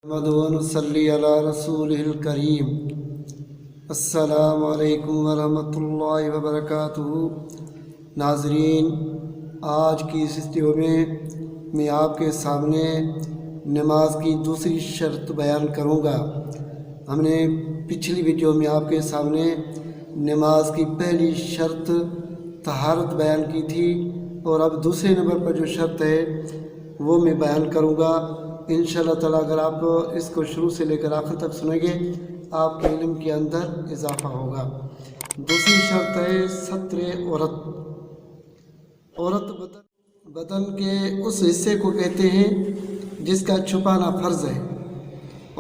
ونصلی علی رسولہ الکریم۔ السلام علیکم ورحمۃ اللہ وبرکاتہ۔ ناظرین، آج کی اس ویڈیو میں آپ کے سامنے نماز کی دوسری شرط بیان کروں گا۔ ہم نے پچھلی ویڈیو میں آپ کے سامنے نماز کی پہلی شرط طہارت بیان کی تھی، اور اب دوسرے نمبر پر جو شرط ہے وہ میں بیان کروں گا۔ انشاءاللہ تعالیٰ اگر آپ اس کو شروع سے لے کر آخر تک سنیں گے، آپ کے علم کے اندر اضافہ ہوگا۔ دوسری شرط ہے ستر عورت۔ عورت بدن کے اس حصے کو کہتے ہیں جس کا چھپانا فرض ہے،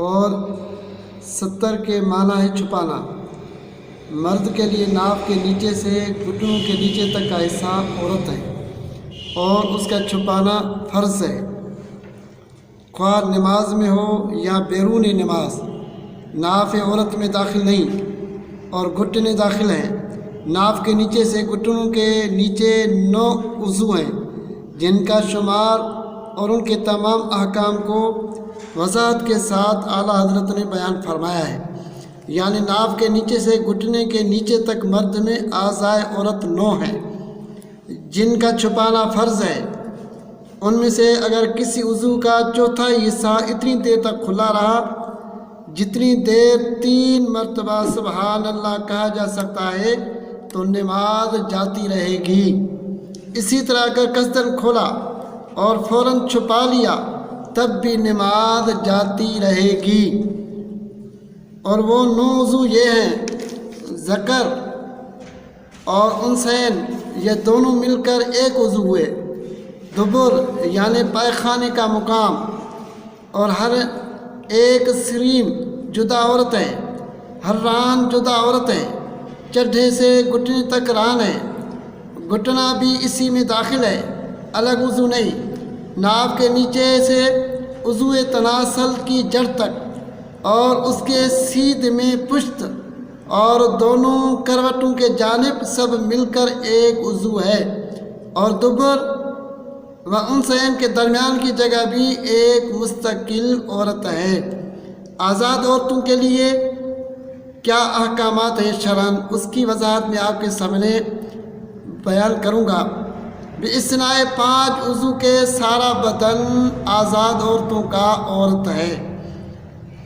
اور ستر کے معنی ہے چھپانا۔ مرد کے لیے ناف کے نیچے سے گھٹنوں کے نیچے تک کا حصہ عورت ہے، اور اس کا چھپانا فرض ہے، خواہ نماز میں ہو یا بیرون نماز۔ ناف عورت میں داخل نہیں، اور گھٹنے داخل ہیں۔ ناف کے نیچے سے گھٹنوں کے نیچے 9 عضو ہیں جن کا شمار اور ان کے تمام احکام کو وضاحت کے ساتھ اعلیٰ حضرت نے بیان فرمایا ہے۔ یعنی ناف کے نیچے سے گھٹنے کے نیچے تک مرد میں اعضائے عورت 9 ہیں جن کا چھپانا فرض ہے۔ ان میں سے اگر کسی عضو کا چوتھائی حصہ اتنی دیر تک کھلا رہا جتنی دیر 3 مرتبہ سبحان اللہ کہا جا سکتا ہے، تو نماز جاتی رہے گی۔ اسی طرح اگر قصداً کھولا اور فوراً چھپا لیا تب بھی نماز جاتی رہے گی۔ اور وہ 9 عضو یہ ہیں: ذکر اور انثیین، یہ دونوں مل کر ایک عضو ہوئے۔ دبر یعنی پائخانے کا مقام، اور ہر ایک سرین جدا عورت ہے۔ ہر ران جدا عورت ہے۔ چڈھے سے گھٹنے تک ران ہے، گھٹنا بھی اسی میں داخل ہے، الگ عضو نہیں۔ ناف کے نیچے سے عضو تناسل کی جڑ تک، اور اس کے سیدھ میں پشت اور دونوں کروٹوں کے جانب سب مل کر ایک عضو ہے۔ اور دبر و انثیین کے درمیان کی جگہ بھی ایک مستقل عورت ہے۔ آزاد عورتوں کے لیے کیا احکامات ہیں شرعاً، اس کی وضاحت میں آپ کے سامنے بیان کروں گا۔ باستثناء 5 عضو کے سارا بدن آزاد عورتوں کا عورت ہے،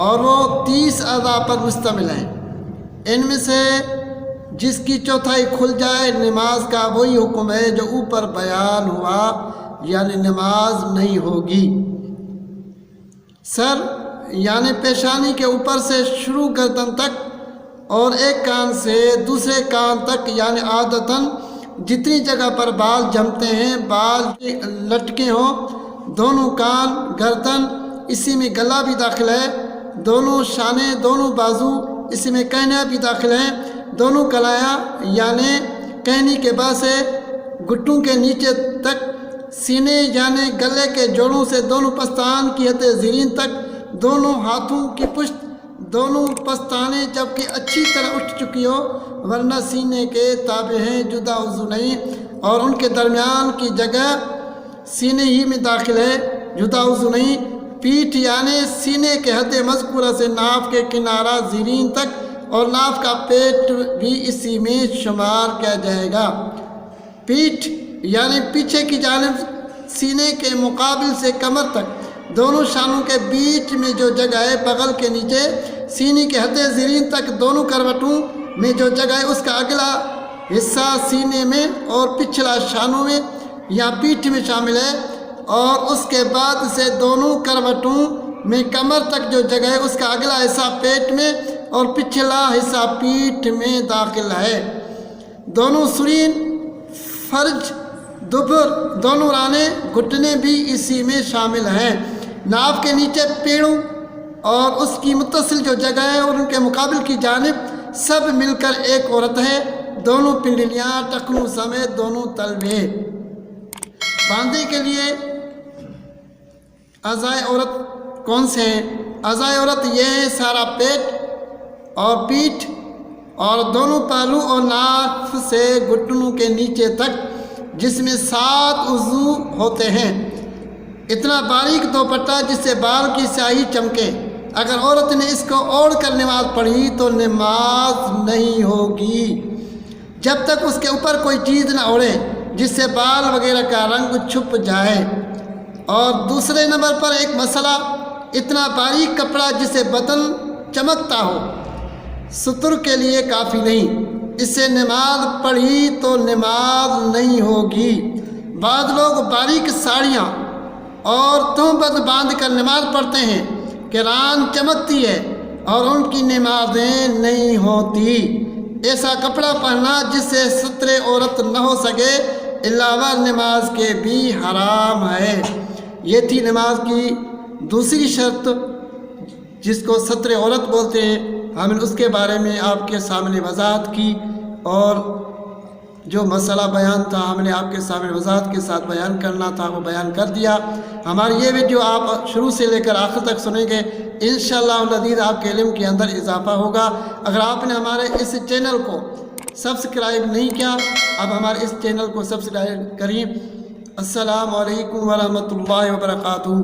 اور وہ 30 اعضاء پر مشتمل ہیں۔ ان میں سے جس کی چوتھائی کھل جائے، نماز کا وہی حکم ہے جو اوپر بیان ہوا، یعنی نماز نہیں ہوگی۔ سر یعنی پیشانی کے اوپر سے شروع گردن تک، اور ایک کان سے دوسرے کان تک، یعنی عادتاً جتنی جگہ پر بال جمتے ہیں بال لٹکے ہوں، دونوں کان، گردن، اسی میں گلا بھی داخل ہے، دونوں شانے، دونوں بازو، اسی میں کہنیاں بھی داخل ہیں، دونوں کلائیاں یعنی کہنی کے بعد سے گھٹوں کے نیچے تک، سینے یعنی گلے کے جوڑوں سے دونوں پستان کی حد زیرین تک، دونوں ہاتھوں کی پشت، دونوں پستانے جبکہ اچھی طرح اٹھ چکی ہو، ورنہ سینے کے تابع ہیں، جدا عضو نہیں۔ اور ان کے درمیان کی جگہ سینے ہی میں داخل ہے، جدا عضو نہیں۔ پیٹھ یعنی سینے کے حد مذکورہ سے ناف کے کنارہ زیرین تک، اور ناف کا پیٹ بھی اسی میں شمار کیا جائے گا۔ پیٹھ یعنی پیچھے کی جانب سینے کے مقابل سے کمر تک، دونوں شانوں کے بیچ میں جو جگہ ہے، بغل کے نیچے سینے کے حد زیرین تک، دونوں کروٹوں میں جو جگہ ہے، اس کا اگلا حصہ سینے میں اور پچھلا شانوں میں یا پیٹھ میں شامل ہے، اور اس کے بعد سے دونوں کروٹوں میں کمر تک جو جگہ ہے، اس کا اگلا حصہ پیٹ میں اور پچھلا حصہ پیٹھ میں داخل ہے۔ دونوں سرین، فرج، دبر، دونوں رانے، گھٹنے بھی اسی میں شامل ہیں۔ ناف کے نیچے پیڑوں اور اس کی متصل جو جگہ ہے اور ان کے مقابل کی جانب سب مل کر ایک عورت ہے۔ دونوں پنڈلیاں، ٹخنوں سمیت دونوں تلوے۔ باندھے کے لیے اعضائے عورت کون سے ہیں؟ اعضائے عورت یہ ہیں: سارا پیٹ اور پیٹھ، اور دونوں پہلو، اور ناف سے گھٹنوں کے نیچے تک، جس میں 7 عضو ہوتے ہیں۔ اتنا باریک دوپٹہ جس سے بال کی سیاہی چمکے، اگر عورت نے اس کو اوڑھ کر نماز پڑھی تو نماز نہیں ہوگی جب تک اس کے اوپر کوئی چیز نہ اوڑھے جس سے بال وغیرہ کا رنگ چھپ جائے۔ اور دوسرے نمبر پر ایک مسئلہ، اتنا باریک کپڑا جس سے بدن چمکتا ہو ستر کے لیے کافی نہیں، اس سے نماز پڑھی تو نماز نہیں ہوگی۔ بعض لوگ باریک ساڑیاں اور تہمت باندھ کر نماز پڑھتے ہیں کہ ران چمکتی ہے اور ان کی نمازیں نہیں ہوتی۔ ایسا کپڑا پہننا جس سے ستر عورت نہ ہو سکے علاوہ نماز کے بھی حرام ہے۔ یہ تھی نماز کی دوسری شرط جس کو ستر عورت بولتے ہیں۔ ہم نے اس کے بارے میں آپ کے سامنے وضاحت کی، اور جو مسئلہ بیان تھا ہم نے آپ کے سامنے وضاحت کے ساتھ بیان کرنا تھا وہ بیان کر دیا۔ ہماری یہ ویڈیو آپ شروع سے لے کر آخر تک سنیں گے، انشاءاللہ العزیز آپ کے علم کے اندر اضافہ ہوگا۔ اگر آپ نے ہمارے اس چینل کو سبسکرائب نہیں کیا، اب ہمارے اس چینل کو سبسکرائب کریں۔ السلام علیکم ورحمۃ اللہ وبرکاتہ۔